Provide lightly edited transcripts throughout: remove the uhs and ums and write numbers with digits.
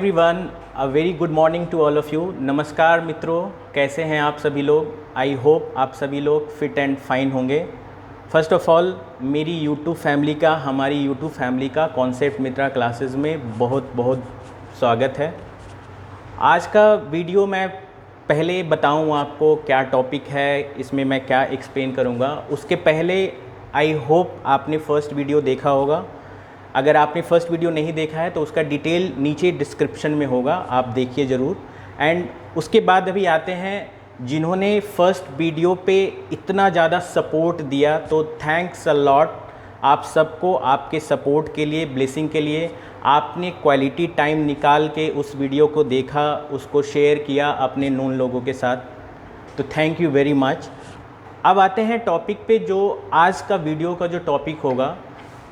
Everyone, a very good morning to all of you. नमस्कार मित्रों, कैसे हैं आप सभी लोग। आई होप आप सभी लोग फिट एंड फाइन होंगे। फर्स्ट ऑफ़ ऑल मेरी हमारी यूट्यूब फैमिली का कॉन्सेप्ट मित्रा क्लासेस में बहुत बहुत स्वागत है। आज का वीडियो मैं पहले बताऊं आपको क्या टॉपिक है, इसमें मैं क्या एक्सप्लेन करूंगा। उसके पहले आई होप आपने फ़र्स्ट वीडियो देखा होगा। अगर आपने फ़र्स्ट वीडियो नहीं देखा है तो उसका डिटेल नीचे डिस्क्रिप्शन में होगा, आप देखिए ज़रूर। एंड उसके बाद अभी आते हैं जिन्होंने फ़र्स्ट वीडियो पे इतना ज़्यादा सपोर्ट दिया, तो थैंक्स अ लॉट आप सबको, आपके सपोर्ट के लिए, ब्लेसिंग के लिए। आपने क्वालिटी टाइम निकाल के उस वीडियो को देखा, उसको शेयर किया अपने नोन लोगों के साथ, तो थैंक यू वेरी मच। अब आते हैं टॉपिक पे। जो आज का वीडियो का जो टॉपिक होगा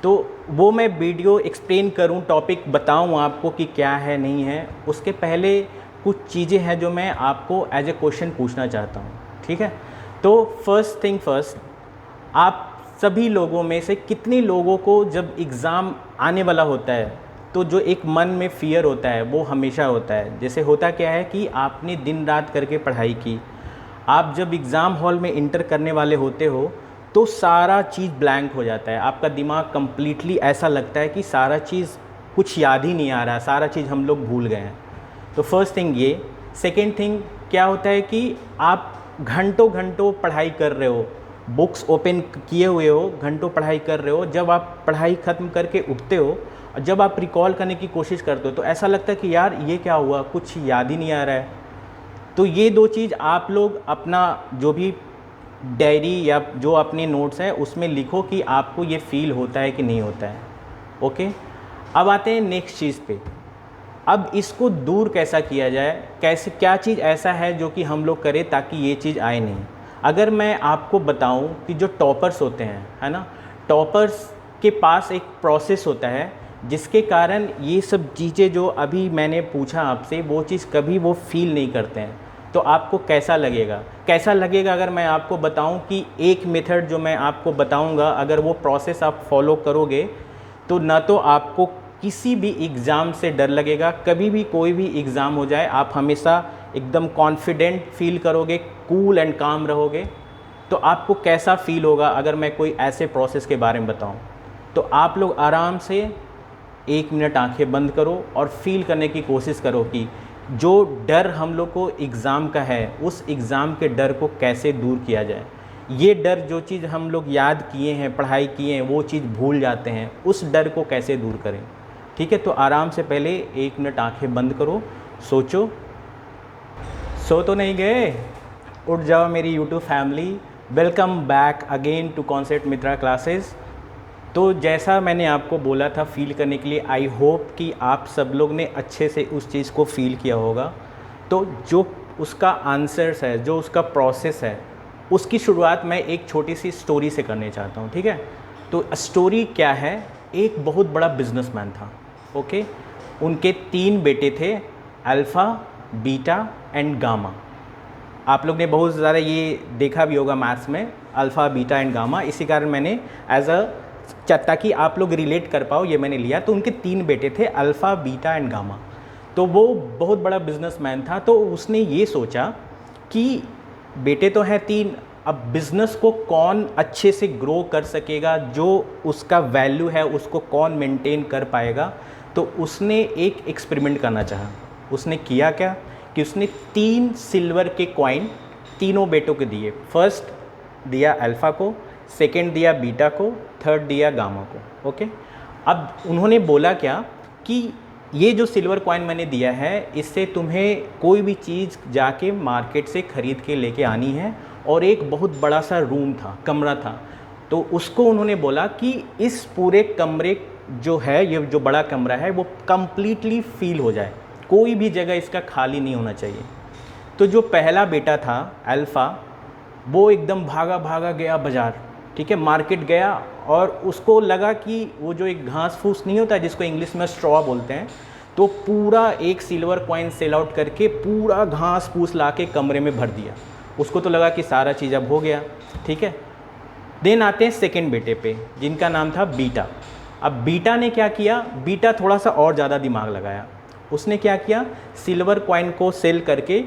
तो वो मैं वीडियो एक्सप्लेन करूं, टॉपिक बताऊं आपको कि क्या है नहीं है, उसके पहले कुछ चीज़ें हैं जो मैं आपको एज ए क्वेश्चन पूछना चाहता हूं, ठीक है। तो फर्स्ट थिंग फर्स्ट, आप सभी लोगों में से कितने लोगों को जब एग्ज़ाम आने वाला होता है तो जो एक मन में फ़ियर होता है वो हमेशा होता है। जैसे होता क्या है कि आपने दिन रात करके पढ़ाई की, आप जब एग्ज़ाम हॉल में इंटर करने वाले होते हो तो सारा चीज़ ब्लैंक हो जाता है, आपका दिमाग कम्प्लीटली ऐसा लगता है कि सारा चीज़ कुछ याद ही नहीं आ रहा, सारा चीज़ हम लोग भूल गए हैं। तो फर्स्ट थिंग ये। सेकेंड थिंग क्या होता है कि आप घंटों घंटों पढ़ाई कर रहे हो, बुक्स ओपन किए हुए हो, घंटों पढ़ाई कर रहे हो। जब आप पढ़ाई ख़त्म करके उठते हो और जब आप रिकॉल करने की कोशिश करते हो तो ऐसा लगता है कि यार ये क्या हुआ, कुछ याद ही नहीं आ रहा है। तो ये दो चीज़ आप लोग अपना जो भी डायरी या जो अपने नोट्स हैं उसमें लिखो कि आपको ये फ़ील होता है कि नहीं होता है। ओके, अब आते हैं नेक्स्ट चीज़ पे। अब इसको दूर कैसा किया जाए, कैसे, क्या चीज़ ऐसा है जो कि हम लोग करें ताकि ये चीज़ आए नहीं। अगर मैं आपको बताऊं कि जो टॉपर्स होते हैं, है ना, टॉपर्स के पास एक प्रोसेस होता है जिसके कारण ये सब चीज़ें जो अभी मैंने पूछा आपसे वो चीज़ कभी वो फील नहीं करते हैं। तो आपको कैसा लगेगा अगर मैं आपको बताऊं कि एक मेथड जो मैं आपको बताऊंगा, अगर वो प्रोसेस आप फॉलो करोगे तो ना तो आपको किसी भी एग्ज़ाम से डर लगेगा, कभी भी कोई भी एग्ज़ाम हो जाए आप हमेशा एकदम कॉन्फिडेंट फील करोगे, कूल एंड काम रहोगे। तो आपको कैसा फील होगा अगर मैं कोई ऐसे प्रोसेस के बारे में बताऊं। तो आप लोग आराम से 1 मिनट आंखें बंद करो और फील करने की कोशिश करो कि जो डर हम लोग को एग्ज़ाम का है, उस एग्ज़ाम के डर को कैसे दूर किया जाए। ये डर, जो चीज़ हम लोग याद किए हैं, पढ़ाई किए हैं, वो चीज़ भूल जाते हैं, उस डर को कैसे दूर करें। ठीक है, तो आराम से पहले 1 मिनट आंखें बंद करो, सोचो। सो तो नहीं गए? उठ जाओ मेरी YouTube family. Welcome back again to concept Mitra classes. तो जैसा मैंने आपको बोला था फ़ील करने के लिए, आई होप कि आप सब लोग ने अच्छे से उस चीज़ को फ़ील किया होगा। तो जो उसका आंसर्स है, जो उसका प्रोसेस है, उसकी शुरुआत मैं एक छोटी सी स्टोरी से करना चाहता हूँ, ठीक है। तो स्टोरी क्या है, एक बहुत बड़ा बिजनेसमैन था, ओके। उनके 3 बेटे थे, अल्फ़ा, बीटा एंड गामा। आप लोग ने बहुत ज़्यादा ये देखा भी होगा मैथ्स में, अल्फ़ा, बीटा एंड गामा। इसी कारण मैंने ताकि आप लोग रिलेट कर पाओ, ये मैंने लिया। तो उनके 3 बेटे थे, अल्फ़ा, बीटा एंड गामा। तो वो बहुत बड़ा बिजनेसमैन था। तो उसने ये सोचा कि बेटे तो हैं 3, अब बिज़नेस को कौन अच्छे से ग्रो कर सकेगा, जो उसका वैल्यू है उसको कौन मेंटेन कर पाएगा। तो उसने एक एक्सपेरिमेंट करना चाहा। उसने किया क्या कि उसने 3 सिल्वर के कॉइन तीनों बेटों को दिए। फर्स्ट दिया अल्फ़ा को, सेकेंड दिया बीटा को, थर्ड दिया गामा को, ओके। अब उन्होंने बोला क्या कि ये जो सिल्वर कॉइन मैंने दिया है, इससे तुम्हें कोई भी चीज़ जाके मार्केट से ख़रीद के लेके आनी है। और एक बहुत बड़ा सा रूम था, कमरा था। तो उसको उन्होंने बोला कि इस पूरे कमरे जो है, ये जो बड़ा कमरा है, वो कम्प्लीटली फ़ील हो जाए, कोई भी जगह इसका खाली नहीं होना चाहिए। तो जो पहला बेटा था अल्फ़ा, वो एकदम भागा भागा गया बाज़ार, ठीक है, मार्केट गया। और उसको लगा कि वो जो एक घास फूस नहीं होता जिसको इंग्लिश में स्ट्रॉ बोलते हैं, तो पूरा एक सिल्वर कॉइन सेल आउट करके पूरा घास फूस ला के कमरे में भर दिया। उसको तो लगा कि सारा चीज़ अब हो गया, ठीक है। देन आते हैं सेकेंड बेटे पे, जिनका नाम था बीटा। अब बीटा ने क्या किया, बीटा थोड़ा सा और ज़्यादा दिमाग लगाया। उसने क्या किया, सिल्वर कॉइन को सेल करके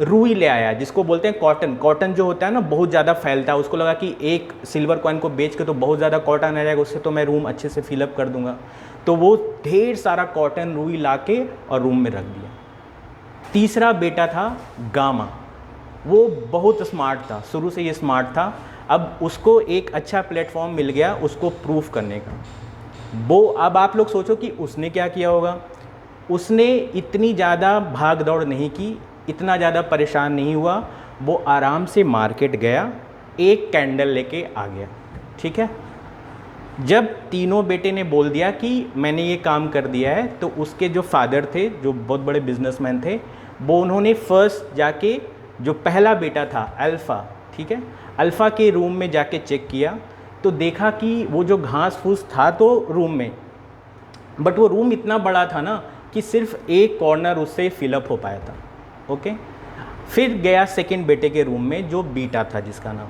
रुई ले आया, जिसको बोलते हैं कॉटन। कॉटन जो होता है ना बहुत ज़्यादा फैलता है, उसको लगा कि एक सिल्वर कॉइन को बेच के तो बहुत ज़्यादा कॉटन आ जाएगा, उससे तो मैं रूम अच्छे से फिलअप कर दूंगा। तो वो ढेर सारा कॉटन रुई ला के और रूम में रख दिया। तीसरा बेटा था गामा, वो बहुत स्मार्ट था, शुरू से ये स्मार्ट था। अब उसको एक अच्छा प्लेटफॉर्म मिल गया उसको प्रूफ करने का। वो अब आप लोग सोचो कि उसने क्या किया होगा। उसने इतनी ज़्यादा भाग दौड़ नहीं की, इतना ज़्यादा परेशान नहीं हुआ। वो आराम से मार्केट गया, एक कैंडल लेके आ गया। ठीक है, जब तीनों बेटे ने बोल दिया कि मैंने ये काम कर दिया है, तो उसके जो फादर थे, जो बहुत बड़े बिजनेसमैन थे, वो उन्होंने फर्स्ट जाके जो पहला बेटा था अल्फ़ा, ठीक है, अल्फ़ा के रूम में जाके चेक किया तो देखा कि वो जो घास फूस था तो रूम में, बट वो रूम इतना बड़ा था ना कि सिर्फ एक कॉर्नर उससे फिलअप हो पाया था। ओके, फिर गया सेकंड बेटे के रूम में जो बीटा था जिसका नाम,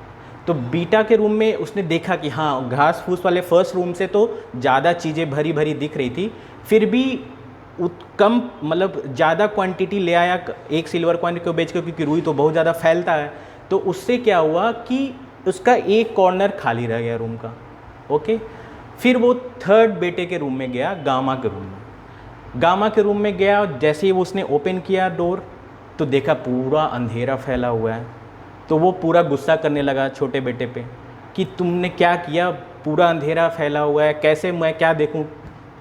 तो बीटा के रूम में उसने देखा कि हाँ घास फूस वाले फर्स्ट रूम से तो ज़्यादा चीज़ें भरी भरी दिख रही थी, फिर भी कम मतलब ज़्यादा क्वांटिटी ले आया एक सिल्वर कॉइन को बेच के, क्योंकि रुई तो बहुत ज़्यादा फैलता है। तो उससे क्या हुआ कि उसका एक कॉर्नर खाली रह गया रूम का। ओके, फिर वो थर्ड बेटे के रूम में गया, गामा के रूम में। गामा के रूम में गया, जैसे ही उसने ओपन किया डोर तो देखा पूरा अंधेरा फैला हुआ है। तो वो पूरा गुस्सा करने लगा छोटे बेटे पे कि तुमने क्या किया, पूरा अंधेरा फैला हुआ है, कैसे मैं क्या देखूं।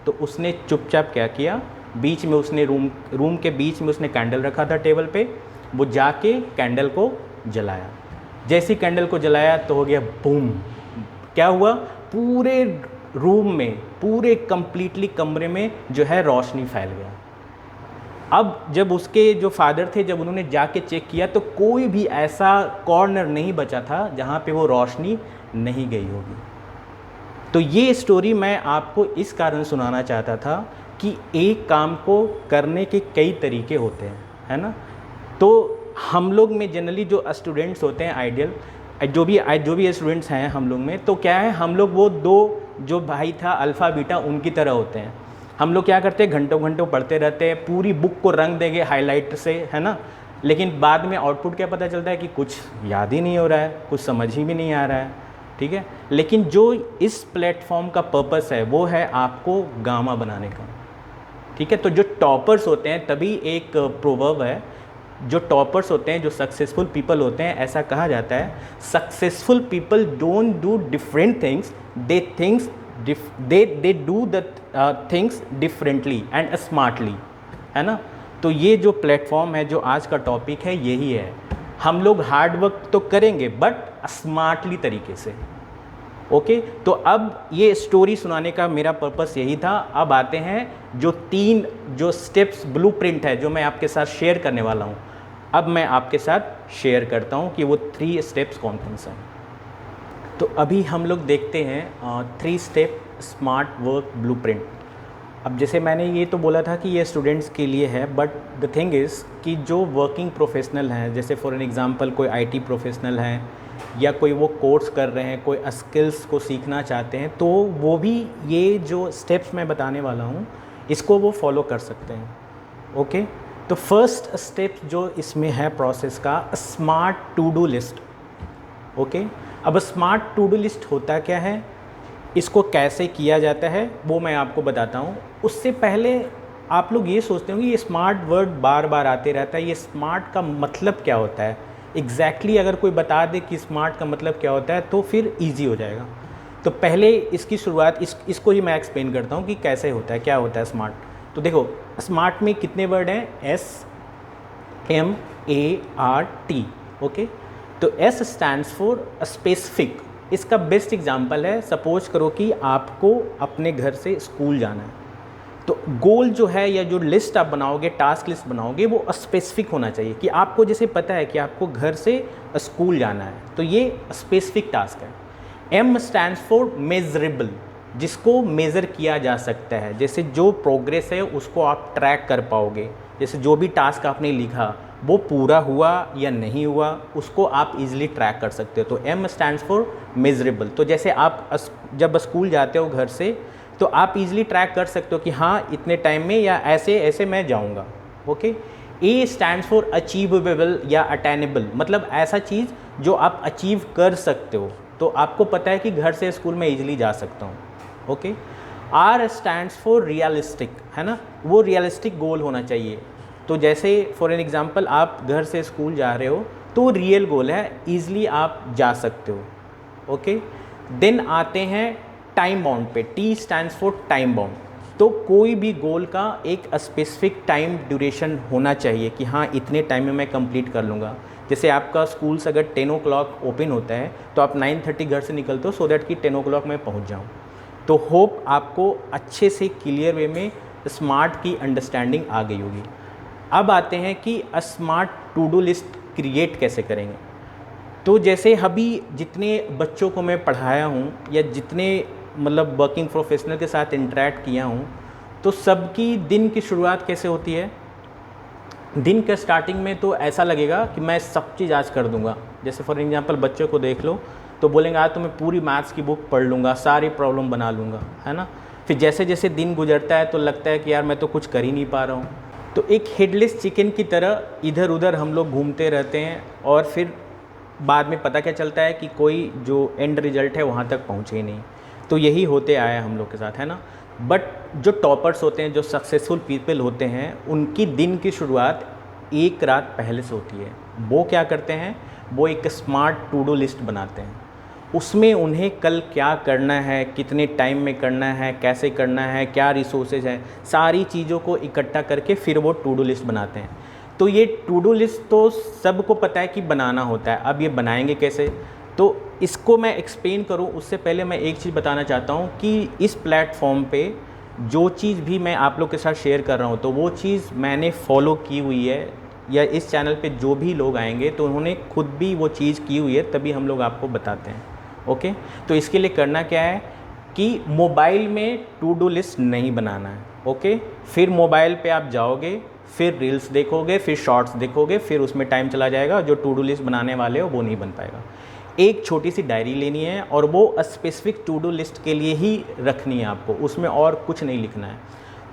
तो उसने चुपचाप क्या किया, बीच में उसने रूम के बीच में उसने कैंडल रखा था टेबल पे, वो जाके कैंडल को जलाया। जैसे ही कैंडल को जलाया तो हो गया बूम। क्या हुआ, पूरे रूम में, पूरे कंप्लीटली कमरे में जो है रोशनी फैल गया। अब जब उसके जो फादर थे, जब उन्होंने जाके चेक किया तो कोई भी ऐसा कॉर्नर नहीं बचा था जहाँ पे वो रोशनी नहीं गई होगी। तो ये स्टोरी मैं आपको इस कारण सुनाना चाहता था कि एक काम को करने के कई तरीके होते हैं, है ना। तो हम लोग में जनरली जो स्टूडेंट्स होते हैं आइडियल, जो भी स्टूडेंट्स हैं हम लोग में, तो क्या है, हम लोग वो दो जो भाई था अल्फ़ा बीटा उनकी तरह होते हैं। हम लोग क्या करते हैं, घंटों घंटों पढ़ते रहते हैं, पूरी बुक को रंग देंगे हाईलाइट से, है ना, लेकिन बाद में आउटपुट क्या पता चलता है कि कुछ याद ही नहीं हो रहा है, कुछ समझ ही भी नहीं आ रहा है। ठीक है, लेकिन जो इस प्लेटफॉर्म का पर्पस है वो है आपको गामा बनाने का। ठीक है, तो जो टॉपर्स होते हैं, तभी एक प्रोवर्ब है, जो टॉपर्स होते हैं, जो सक्सेसफुल पीपल होते हैं, ऐसा कहा जाता है, successful people don't do different things, they do the things differently and smartly, है ना। तो ये जो प्लेटफॉर्म है, जो आज का टॉपिक है, यही है। हम लोग हार्ड वर्क तो करेंगे बट स्मार्टली तरीके से। ओके, तो अब ये स्टोरी सुनाने का मेरा पर्पस यही था। अब आते हैं जो 3 जो स्टेप्स ब्लूप्रिंट है जो मैं आपके साथ शेयर करने वाला हूँ। अब मैं आपके साथ शेयर करता हूँ कि वो 3 स्टेप्स कौन कौन से हैं। तो अभी हम लोग देखते हैं 3 स्टेप स्मार्ट वर्क ब्लूप्रिंट। अब जैसे मैंने ये तो बोला था कि ये स्टूडेंट्स के लिए है, बट द थिंग इज़ कि जो वर्किंग प्रोफेशनल हैं, जैसे फॉर एन एग्ज़ाम्पल कोई आईटी प्रोफेशनल हैं या कोई वो कोर्स कर रहे हैं, कोई स्किल्स को सीखना चाहते हैं, तो वो भी ये जो स्टेप्स मैं बताने वाला हूँ इसको वो फॉलो कर सकते हैं। ओके, तो फर्स्ट स्टेप जो इसमें है प्रोसेस का, smart to do list. Okay, अब स्मार्ट टू डू लिस्ट होता क्या है, इसको कैसे किया जाता है, वो मैं आपको बताता हूँ। उससे पहले आप लोग ये सोचते होंगे ये स्मार्ट वर्ड बार बार आते रहता है, ये स्मार्ट का मतलब क्या होता है एग्जैक्टली अगर कोई बता दे कि स्मार्ट का मतलब क्या होता है तो फिर ईजी हो जाएगा। तो पहले इसकी शुरुआत इसको ही मैं एक्सप्लेन करता हूँ कि कैसे होता है, क्या होता है स्मार्ट। तो देखो, स्मार्ट में कितने वर्ड हैं, SMART। ओके, तो S स्टैंड्स फॉर स्पेसिफिक। इसका बेस्ट एग्जांपल है, सपोज करो कि आपको अपने घर से स्कूल जाना है, तो गोल जो है या जो लिस्ट आप बनाओगे, टास्क लिस्ट बनाओगे, वो स्पेसिफिक होना चाहिए कि आपको जैसे पता है कि आपको घर से स्कूल जाना है, तो ये स्पेसिफिक टास्क है। M स्टैंड्स फॉर मेजरेबल, जिसको मेज़र किया जा सकता है, जैसे जो प्रोग्रेस है उसको आप ट्रैक कर पाओगे, जैसे जो भी टास्क आपने लिखा वो पूरा हुआ या नहीं हुआ उसको आप इजीली ट्रैक कर सकते हो। तो M स्टैंड्स फॉर मेजरेबल। तो जैसे आप जब स्कूल जाते हो घर से, तो आप इजीली ट्रैक कर सकते हो कि हाँ इतने टाइम में या ऐसे ऐसे मैं जाऊँगा। Okay, A stands for achievable या अटेनेबल, मतलब ऐसा चीज़ जो आप अचीव कर सकते हो, तो आपको पता है कि घर से स्कूल में ईजिली जा सकता हूँ। Okay, R stands for realistic, है ना, वो रियलिस्टिक गोल होना चाहिए। तो जैसे फॉर एन एग्जांपल आप घर से स्कूल जा रहे हो तो रियल गोल है, ईजिली आप जा सकते हो। ओके, देन आते हैं टाइम बाउंड पे, T stands for time bound. तो कोई भी गोल का एक स्पेसिफिक टाइम ड्यूरेशन होना चाहिए कि हाँ इतने टाइम में मैं कंप्लीट कर लूँगा। जैसे आपका स्कूल्स अगर 10 o'clock ओपन होता है तो आप 9:30 घर से निकलते हो सो दैट कि 10 o'clock मैं पहुँच जाऊँ। तो होप आपको अच्छे से क्लियर वे में स्मार्ट की अंडरस्टैंडिंग आ गई होगी। अब आते हैं कि smart to do list create कैसे करेंगे। तो जैसे अभी जितने बच्चों को मैं पढ़ाया हूँ या जितने मतलब वर्किंग प्रोफेशनल के साथ इंटरेक्ट किया हूँ, तो सबकी दिन की शुरुआत कैसे होती है। दिन के स्टार्टिंग में तो ऐसा लगेगा कि मैं सब चीज़ आज कर दूंगा। जैसे फॉर एग्जांपल बच्चों को देख लो तो बोलेंगे आज तो मैं पूरी मैथ्स की बुक पढ़ लूँगा, सारी प्रॉब्लम बना लूँगा, है ना। फिर जैसे जैसे दिन गुजरता है तो लगता है कि यार मैं तो कुछ कर ही नहीं पा रहा हूँ। तो एक हेडलेस चिकन की तरह इधर उधर हम लोग घूमते रहते हैं और फिर बाद में पता क्या चलता है कि कोई जो एंड रिजल्ट है वहाँ तक पहुँचे ही नहीं। तो यही होते आया हम लोग के साथ, है ना। बट जो टॉपर्स होते हैं, जो सक्सेसफुल पीपल होते हैं, उनकी दिन की शुरुआत एक रात पहले से होती है। वो क्या करते हैं, वो एक स्मार्ट टू डू लिस्ट बनाते हैं। उसमें उन्हें कल क्या करना है, कितने टाइम में करना है, कैसे करना है, क्या रिसोर्सेज है, सारी चीज़ों को इकट्ठा करके फिर वो टू डू लिस्ट बनाते हैं। तो ये टू डू लिस्ट तो सबको पता है कि बनाना होता है। अब ये बनाएंगे कैसे, तो इसको मैं एक्सप्लेन करूँ उससे पहले मैं एक चीज़ बताना चाहता हूँ कि इस प्लेटफॉर्म पे जो चीज़ भी मैं आप लोग के साथ शेयर कर रहा हूँ तो वो चीज़ मैंने फॉलो की हुई है, या इस चैनल पे जो भी लोग आएंगे तो उन्होंने खुद भी वो चीज़ की हुई है, तभी हम लोग आपको बताते हैं। ओके, तो इसके लिए करना क्या है कि मोबाइल में टू डू लिस्ट नहीं बनाना है। ओके, फिर मोबाइल पे आप जाओगे, फिर रील्स देखोगे, फिर शॉर्ट्स देखोगे, फिर उसमें टाइम चला जाएगा, जो टू डू लिस्ट बनाने वाले हो वो नहीं बन पाएगा। एक छोटी सी डायरी लेनी है और वो स्पेसिफिक टू डू लिस्ट के लिए ही रखनी है आपको, उसमें और कुछ नहीं लिखना है।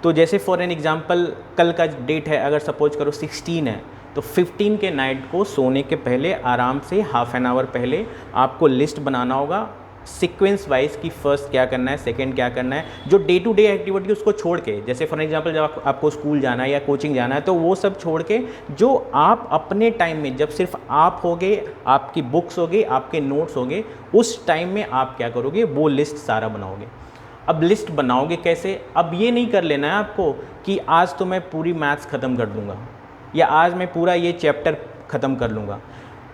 तो जैसे फॉर एन एग्जांपल कल का डेट है, अगर सपोज करो 16 है, तो 15 के नाइट को सोने के पहले आराम से हाफ एन आवर पहले आपको लिस्ट बनाना होगा सीक्वेंस वाइज कि फर्स्ट क्या करना है, सेकंड क्या करना है। जो डे टू डे एक्टिविटी उसको छोड़ के, जैसे फॉर एग्जांपल जब आपको स्कूल जाना है या कोचिंग जाना है तो वो सब छोड़ के जो आप अपने टाइम में, जब सिर्फ आप होगे, आपकी बुक्स होगी, आपके नोट्स होंगे, उस टाइम में आप क्या करोगे, वो लिस्ट सारा बनाओगे। अब लिस्ट बनाओगे कैसे, अब ये नहीं कर लेना है आपको कि आज तो मैं पूरी मैथ्स ख़त्म कर दूंगा या आज मैं पूरा ये चैप्टर ख़त्म कर लूँगा।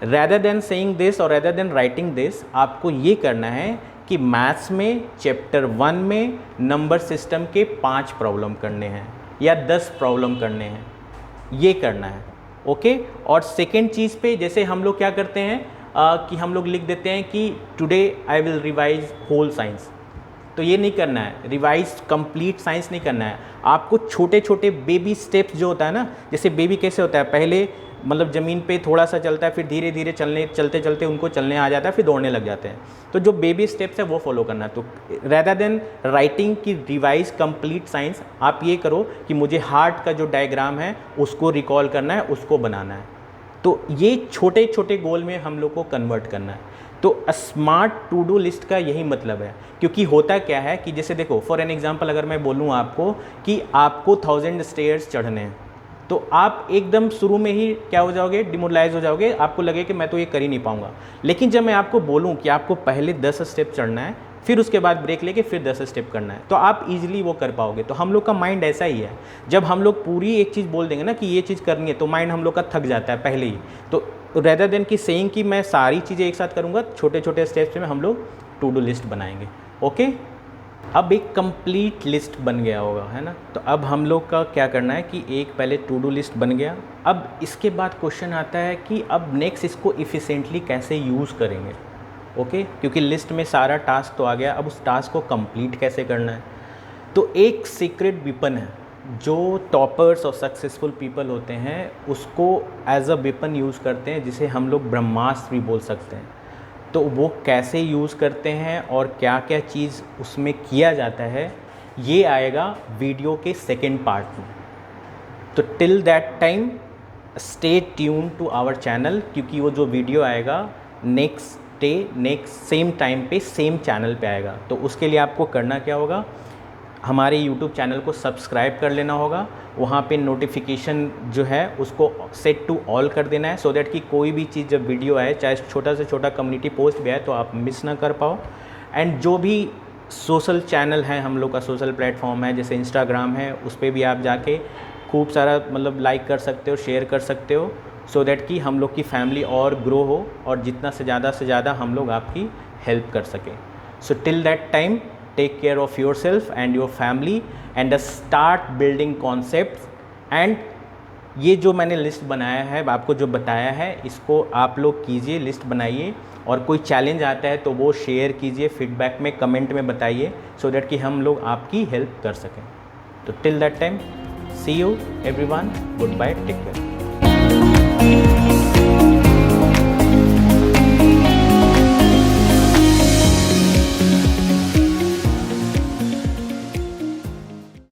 रेदर देन सेइंग दिस और रेदर देन राइटिंग दिस, आपको ये करना है कि मैथ्स में चैप्टर 1 में नंबर सिस्टम के 5 प्रॉब्लम करने हैं या 10 प्रॉब्लम करने हैं, ये करना है। ओके, और सेकेंड चीज़ पे जैसे हम लोग क्या करते हैं कि हम लोग लिख देते हैं कि today I will revise whole science. तो ये नहीं करना है, रिवाइज कंप्लीट साइंस नहीं करना है। आपको छोटे छोटे बेबी स्टेप्स जो होता है ना, जैसे बेबी कैसे होता है, पहले मतलब ज़मीन पे थोड़ा सा चलता है, फिर धीरे धीरे चलते चलते उनको चलने आ जाता है, फिर दौड़ने लग जाते हैं। तो जो बेबी स्टेप्स है वो फॉलो करना है। तो रेदर देन राइटिंग की रिवाइज कंप्लीट साइंस, आप ये करो कि मुझे हार्ट का जो डायग्राम है उसको रिकॉल करना है, उसको बनाना है। तो ये छोटे छोटे गोल में हम लोग को कन्वर्ट करना है। तो स्मार्ट टू डू लिस्ट का यही मतलब है। क्योंकि होता क्या है कि जैसे देखो फॉर एन एग्जांपल अगर मैं बोलूँ आपको कि आपको 1000 स्टेयर्स चढ़ने हैं, तो आप एकदम शुरू में ही क्या हो जाओगे, डिमोरलाइज हो जाओगे, आपको लगे कि मैं तो ये कर ही नहीं पाऊंगा। लेकिन जब मैं आपको बोलूँ कि आपको पहले 10 स्टेप चढ़ना है, फिर उसके बाद ब्रेक लेके फिर 10 स्टेप करना है, तो आप इजीली वो कर पाओगे। तो हम लोग का माइंड ऐसा ही है, जब हम लोग पूरी एक चीज़ बोल देंगे ना कि ये चीज़ करनी है, तो माइंड हम लोग का थक जाता है पहले ही। तो रेदर देन कि सेइंग कि मैं सारी चीज़ें एक साथ करूँगा, छोटे छोटे स्टेप्स में हम लोग टू डू लिस्ट बनाएंगे। ओके, अब एक कंप्लीट लिस्ट बन गया होगा, है ना। तो अब हम लोग का क्या करना है कि एक पहले टू डू लिस्ट बन गया। अब इसके बाद क्वेश्चन आता है कि अब नेक्स्ट इसको इफ़िशेंटली कैसे यूज़ करेंगे। ओके, क्योंकि लिस्ट में सारा टास्क तो आ गया, अब उस टास्क को कंप्लीट कैसे करना है। तो एक सीक्रेट वेपन है जो टॉपर्स और सक्सेसफुल पीपल होते हैं, उसको एज अ वेपन यूज़ करते हैं, जिसे हम लोग ब्रह्मास्त्र भी बोल सकते हैं। तो वो कैसे यूज़ करते हैं और क्या क्या चीज़ उसमें किया जाता है, ये आएगा वीडियो के सेकेंड पार्ट में। तो till that time stay tune to our channel, क्योंकि वो जो वीडियो आएगा next day next same time पे सेम चैनल पे आएगा। तो उसके लिए आपको करना क्या होगा, हमारे YouTube चैनल को सब्सक्राइब कर लेना होगा, वहाँ पे नोटिफिकेशन जो है उसको सेट टू ऑल कर देना है, सो दैट कि कोई भी चीज़ जब वीडियो आए, चाहे छोटा से छोटा कम्युनिटी पोस्ट भी आए, तो आप मिस ना कर पाओ। एंड जो भी सोशल चैनल है, हम लोग का सोशल प्लेटफॉर्म है, जैसे इंस्टाग्राम है, उस पर भी आप जाके खूब सारा मतलब लाइक कर सकते हो, शेयर कर सकते हो, सो दैट कि हम लोग की फैमिली और ग्रो हो और जितना से ज़्यादा हम लोग आपकी हेल्प कर सकें। So till that time take care of yourself and your family and start building concepts। and ये जो मैंने लिस्ट बनाया है, आपको जो बताया है, इसको आप लोग कीजिए, लिस्ट बनाइए, और कोई चैलेंज आता है तो वो शेयर कीजिए, फीडबैक में कमेंट में बताइए, सो दैट कि हम लोग आपकी हेल्प कर सकें। तो till that time see you everyone, good bye, take care.